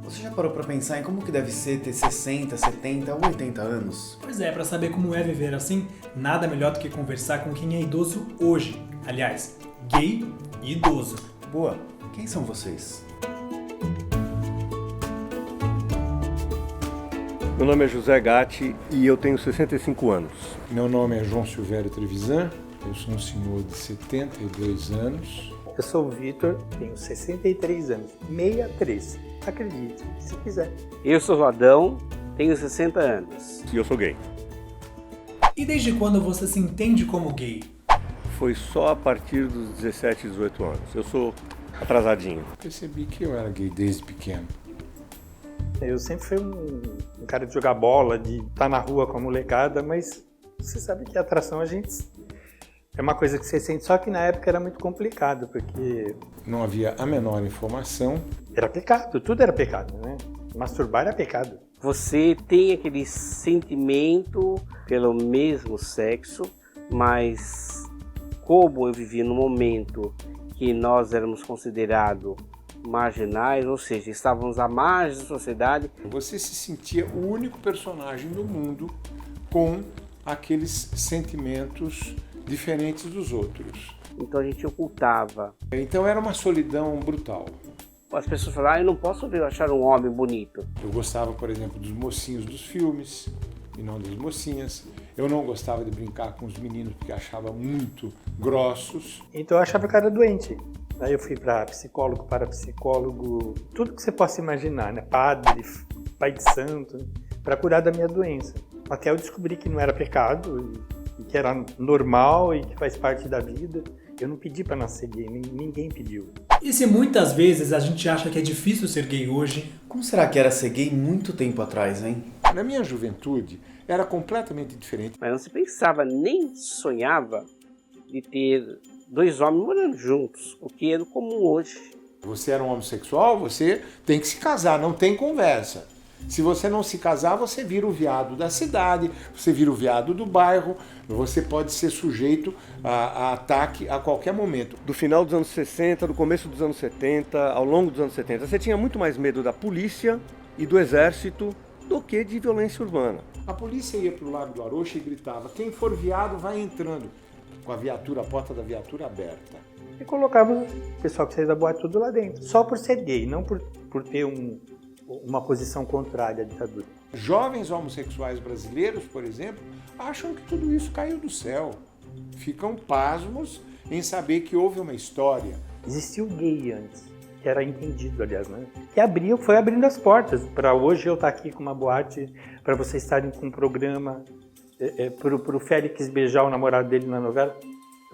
Você já parou pra pensar em como que deve ser ter 60, 70 ou 80 anos? Pois é, para saber como é viver assim, nada melhor do que conversar com quem é idoso hoje. Aliás, gay e idoso. Boa, quem são vocês? Meu nome é José Gatti e eu tenho 65 anos. Meu nome é João Silvério Trevisan, eu sou um senhor de 72 anos. Eu sou o Vitor, tenho 63 anos, 63, acredite, se quiser. Eu sou o Adão, tenho 60 anos. E eu sou gay. E desde quando você se entende como gay? Foi só a partir dos 17, 18 anos. Eu sou atrasadinho. Percebi que eu era gay desde pequeno. Eu sempre fui um cara de jogar bola, de estar na rua com a molecada, mas você sabe que a atração a gente é uma coisa que você sente, só que na época era muito complicado, porque Não havia a menor informação. era pecado, tudo era pecado, né? Masturbar era pecado. Você tem aquele sentimento pelo mesmo sexo, mas como eu vivi no momento que nós éramos considerados marginais, ou seja, estávamos à margem da sociedade. Você se sentia o único personagem do mundo com aqueles sentimentos diferentes dos outros. Então a gente ocultava. Então era uma solidão brutal. As pessoas falavam, eu não posso ver, achar um homem bonito. Eu gostava, por exemplo, dos mocinhos dos filmes e não das mocinhas. Eu não gostava de brincar com os meninos porque achava muito grossos. Então eu achava que eu era doente. Aí eu fui para psicólogo, parapsicólogo, tudo que você possa imaginar, né? Padre, pai de santo, para curar da minha doença. Até eu descobri que não era pecado, e que era normal e que faz parte da vida. Eu não pedi para nascer gay, ninguém pediu. E se muitas vezes a gente acha que é difícil ser gay hoje, Como será que era ser gay muito tempo atrás, hein? Na minha juventude era completamente diferente. Mas não se pensava, nem sonhava de ter dois homens morando juntos, o que é comum hoje. Você era um homossexual, você tem que se casar, não tem conversa. Se você não se casar, você vira o viado da cidade, você vira o viado do bairro, você pode ser sujeito a ataque a qualquer momento. Do final dos anos 60, do começo dos anos 70, ao longo dos anos 70, você tinha muito mais medo da polícia e do exército do que de violência urbana. A polícia ia para o Lago do Arocha e gritava, quem for viado vai entrando, com a porta da viatura aberta. E colocava o pessoal que saía da boate tudo lá dentro, só por ser gay, não por ter uma posição contrária à ditadura. Jovens homossexuais brasileiros, por exemplo, acham que tudo isso caiu do céu. Ficam pasmos em saber que houve uma história. Existia o gay antes, que era entendido, aliás, né? Que foi abrindo as portas para hoje eu estar aqui com uma boate, para vocês estarem com um programa, para o Félix beijar o namorado dele na novela.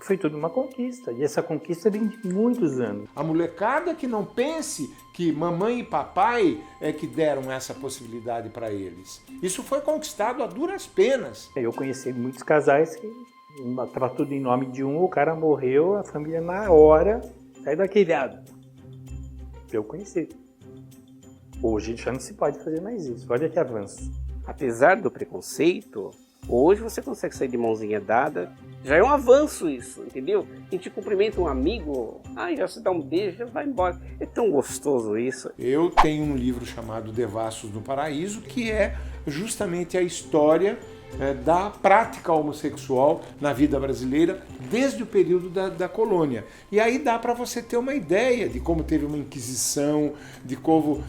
Foi tudo uma conquista, e essa conquista vem de muitos anos. A molecada que não pense que mamãe e papai é que deram essa possibilidade para eles. Isso foi conquistado a duras penas. Eu conheci muitos casais que estava tudo em nome de um, o cara morreu, a família na hora, sai daqui, viado. Eu conheci. Hoje já não se pode fazer mais isso, olha que avanço. Apesar do preconceito, hoje você consegue sair de mãozinha dada. Já é um avanço isso, entendeu? A gente cumprimenta um amigo, já se dá um beijo, já vai embora. É tão gostoso isso. Eu tenho um livro chamado Devassos no Paraíso, que é justamente a história da prática homossexual na vida brasileira desde o período da colônia. E aí dá para você ter uma ideia de como teve uma inquisição, de como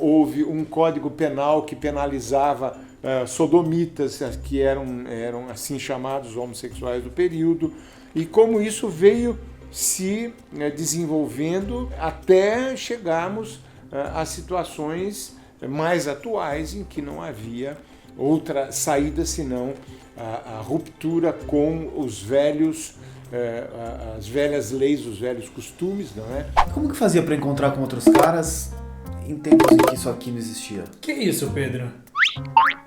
houve um código penal que penalizava sodomitas, que eram assim chamados homossexuais do período, e como isso veio se desenvolvendo até chegarmos a situações mais atuais em que não havia outra saída senão a ruptura com os velhos, as velhas leis, os velhos costumes, não é? Como que fazia pra encontrar com outros caras em tempos em que isso aqui não existia? que isso, Pedro?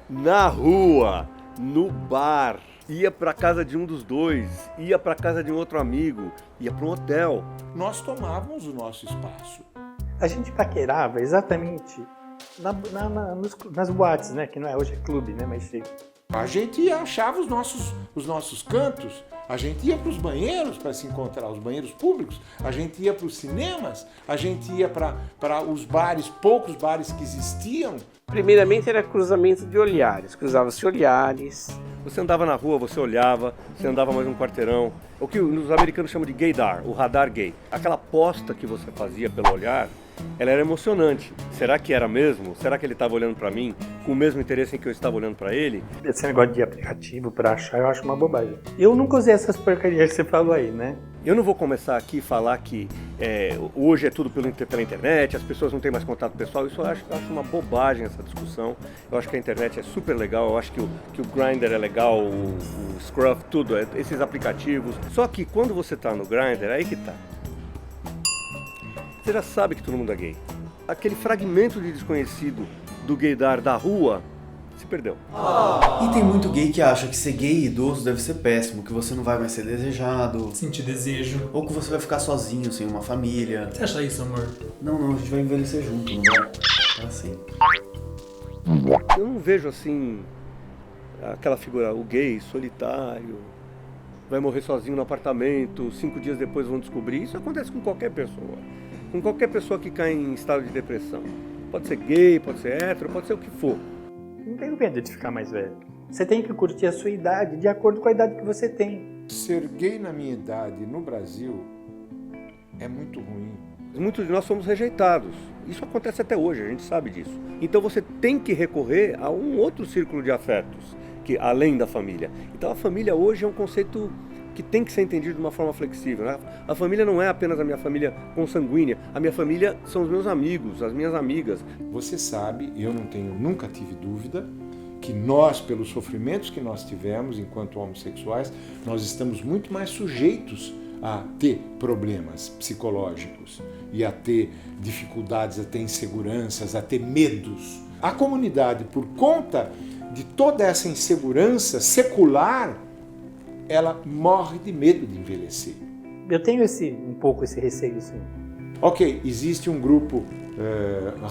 Na rua, no bar, ia pra casa de um dos dois, ia pra casa de um outro amigo, ia pra um hotel. Nós tomávamos o nosso espaço. A gente paquerava exatamente nas boates, né? Que não é hoje é clube, né? Mas A gente achava os nossos cantos. A gente ia para os banheiros para se encontrar, os banheiros públicos, a gente ia para os cinemas, a gente ia para os bares, poucos bares que existiam. Primeiramente era cruzamento de olhares, cruzava-se olhares. Você andava na rua, você olhava, você andava mais um quarteirão. O que os americanos chamam de gaydar, o radar gay. Aquela aposta que você fazia pelo olhar, ela era emocionante. Será que era mesmo? Será que ele estava olhando para mim com o mesmo interesse em que eu estava olhando para ele? Esse negócio de aplicativo para achar, eu acho uma bobagem. Eu nunca usei essas porcarias que você falou aí, né? Eu não vou começar aqui a falar que hoje é tudo pela internet, as pessoas não têm mais contato pessoal. Isso eu acho uma bobagem, essa discussão. Eu acho que a internet é super legal, eu acho que o Grindr é legal, o Scruff, tudo, esses aplicativos. Só que quando você tá no Grindr, aí que tá. Você já sabe que todo mundo é gay. Aquele fragmento de desconhecido do gaydar da rua se perdeu. E tem muito gay que acha que ser gay e idoso deve ser péssimo, que você não vai mais ser desejado, Sentir desejo. ou que você vai ficar sozinho, sem uma família. Você acha isso, amor? Não, a gente vai envelhecer junto, não vai? É assim. Eu não vejo assim aquela figura, o gay solitário, vai morrer sozinho no apartamento, 5 dias depois vão descobrir. Isso acontece com qualquer pessoa. Com qualquer pessoa que cai em estado de depressão. Pode ser gay, pode ser hétero, pode ser o que for. Não tenho medo de ficar mais velho. Você tem que curtir a sua idade de acordo com a idade que você tem. Ser gay na minha idade no Brasil é muito ruim. Muitos de nós somos rejeitados. Isso acontece até hoje, a gente sabe disso. Então você tem que recorrer a um outro círculo de afetos, que além da família. Então a família hoje é um conceito que tem que ser entendido de uma forma flexível, né? A família não é apenas a minha família consanguínea. A minha família são os meus amigos, as minhas amigas. Você sabe, eu nunca tive dúvida, que nós, pelos sofrimentos que nós tivemos enquanto homossexuais, nós estamos muito mais sujeitos a ter problemas psicológicos e a ter dificuldades, a ter inseguranças, a ter medos. A comunidade, por conta de toda essa insegurança secular, ela morre de medo de envelhecer. Eu tenho um pouco esse receio, sim. Ok, existe um grupo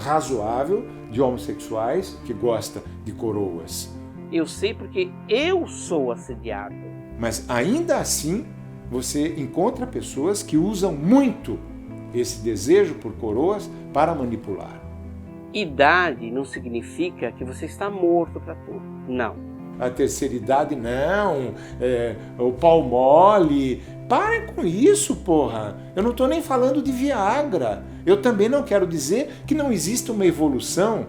razoável de homossexuais que gosta de coroas. Eu sei porque eu sou assediado. Mas ainda assim, você encontra pessoas que usam muito esse desejo por coroas para manipular. Idade não significa que você está morto para tudo. Não. A terceira idade não, o pau mole. Parem com isso, porra. Eu não estou nem falando de Viagra. Eu também não quero dizer que não existe uma evolução.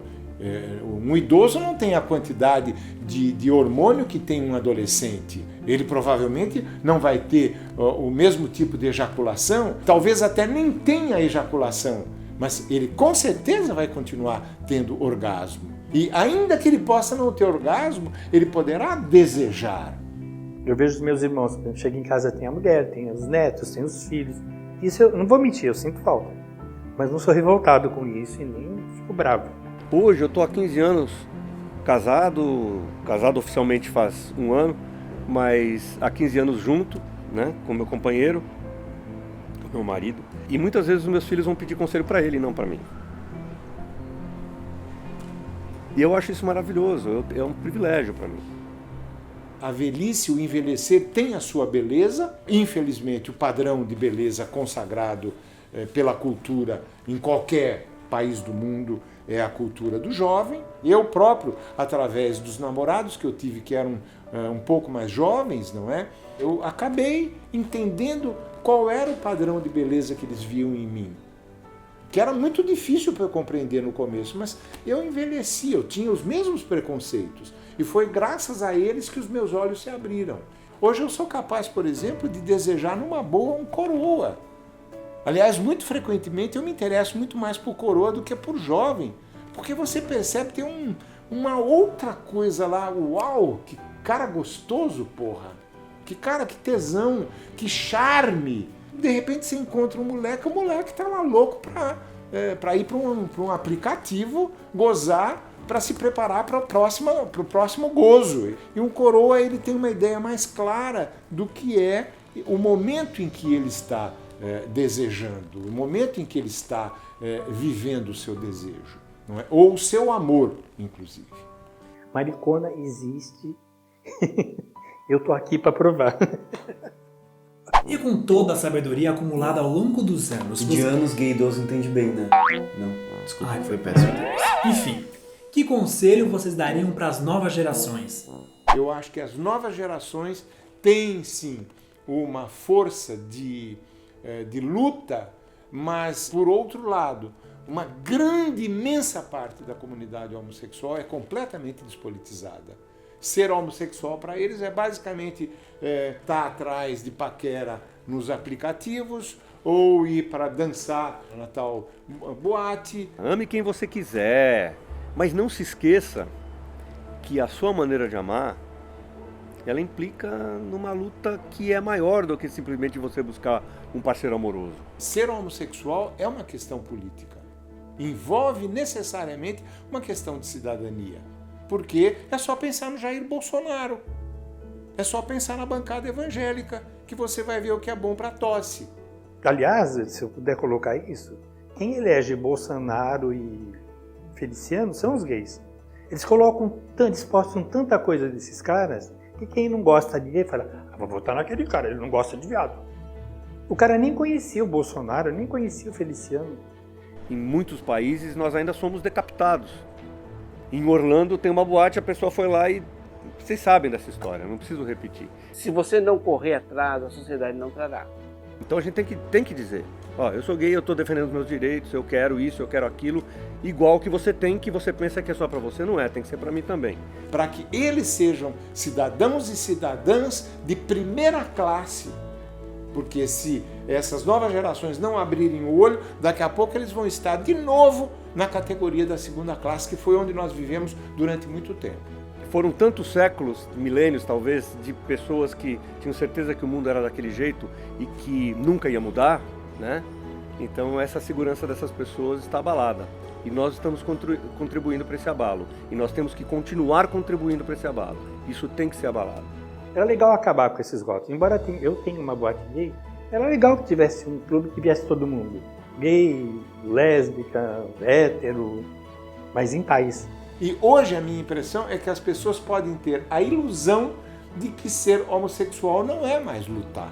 Um idoso não tem a quantidade de hormônio que tem um adolescente. Ele provavelmente não vai ter o mesmo tipo de ejaculação, talvez até nem tenha ejaculação, mas ele com certeza vai continuar tendo orgasmo. E ainda que ele possa não ter orgasmo, ele poderá desejar. Eu vejo os meus irmãos, quando chego em casa tem a mulher, tem os netos, tem os filhos. Isso eu não vou mentir, eu sinto falta. Mas não sou revoltado com isso e nem fico bravo. Hoje eu estou há 15 anos casado oficialmente faz 1 ano, mas há 15 anos junto, né, com meu companheiro, com meu marido. E muitas vezes os meus filhos vão pedir conselho para ele e não para mim. E eu acho isso maravilhoso, é um privilégio para mim. A velhice, o envelhecer tem a sua beleza. Infelizmente, o padrão de beleza consagrado pela cultura em qualquer país do mundo é a cultura do jovem. Eu próprio, através dos namorados que eu tive que eram um pouco mais jovens, não é? Eu acabei entendendo qual era o padrão de beleza que eles viam em mim. Que era muito difícil para eu compreender no começo, mas eu envelheci, eu tinha os mesmos preconceitos. E foi graças a eles que os meus olhos se abriram. Hoje eu sou capaz, por exemplo, de desejar numa boa um coroa. Aliás, muito frequentemente eu me interesso muito mais por coroa do que por jovem. Porque você percebe que tem uma outra coisa lá. Uau, que cara gostoso, porra. Que cara, que tesão, que charme. De repente você encontra o moleque tá lá louco para ir para um aplicativo, gozar, para se preparar para o próximo gozo. E um coroa ele tem uma ideia mais clara do que é o momento em que ele está desejando, o momento em que ele está vivendo o seu desejo, não é? Ou o seu amor, inclusive. Maricona existe. Eu tô aqui para provar. E com toda a sabedoria acumulada ao longo dos anos, De anos, gay idoso entende bem, né? Não, desculpa, Ai, foi péssimo. enfim, que conselho vocês dariam para as novas gerações? Eu acho que as novas gerações têm sim uma força de luta, mas por outro lado, uma grande, imensa parte da comunidade homossexual é completamente despolitizada. Ser homossexual para eles é basicamente estar atrás de paquera nos aplicativos ou ir para dançar na tal boate. Ame quem você quiser, mas não se esqueça que a sua maneira de amar, ela implica numa luta que é maior do que simplesmente você buscar um parceiro amoroso. Ser homossexual é uma questão política. Envolve necessariamente uma questão de cidadania. Porque é só pensar no Jair Bolsonaro. É só pensar na bancada evangélica que você vai ver o que é bom para tosse. Aliás, se eu puder colocar isso, quem elege Bolsonaro e Feliciano são os gays. Eles eles postam tanta coisa desses caras que quem não gosta de gay fala, vou votar naquele cara, ele não gosta de viado. O cara nem conhecia o Bolsonaro, nem conhecia o Feliciano. Em muitos países nós ainda somos decapitados. Em Orlando tem uma boate, a pessoa foi lá e... Vocês sabem dessa história, não preciso repetir. Se você não correr atrás, a sociedade não trará. Então a gente tem que dizer, eu sou gay, eu estou defendendo os meus direitos, eu quero isso, eu quero aquilo, igual que você tem, que você pensa que é só para você, não é, tem que ser para mim também. Para que eles sejam cidadãos e cidadãs de primeira classe. Porque se essas novas gerações não abrirem o olho, daqui a pouco eles vão estar de novo na categoria da segunda classe, que foi onde nós vivemos durante muito tempo. Foram tantos séculos, milênios talvez, de pessoas que tinham certeza que o mundo era daquele jeito e que nunca ia mudar, né? Então essa segurança dessas pessoas está abalada. E nós estamos contribuindo para esse abalo. E nós temos que continuar contribuindo para esse abalo. Isso tem que ser abalado. Era legal acabar com esses votos. Embora eu tenha uma boate gay, era legal que tivesse um clube que viesse todo mundo. Gay, lésbica, hétero, mas em paz. E hoje a minha impressão é que as pessoas podem ter a ilusão de que ser homossexual não é mais lutar.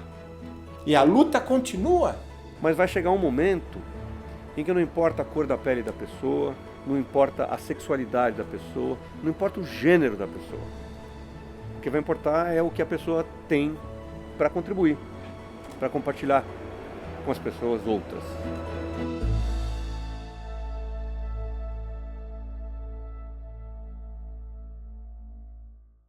E a luta continua. Mas vai chegar um momento em que não importa a cor da pele da pessoa, não importa a sexualidade da pessoa, não importa o gênero da pessoa. O que vai importar é o que a pessoa tem para contribuir, para compartilhar com as pessoas outras.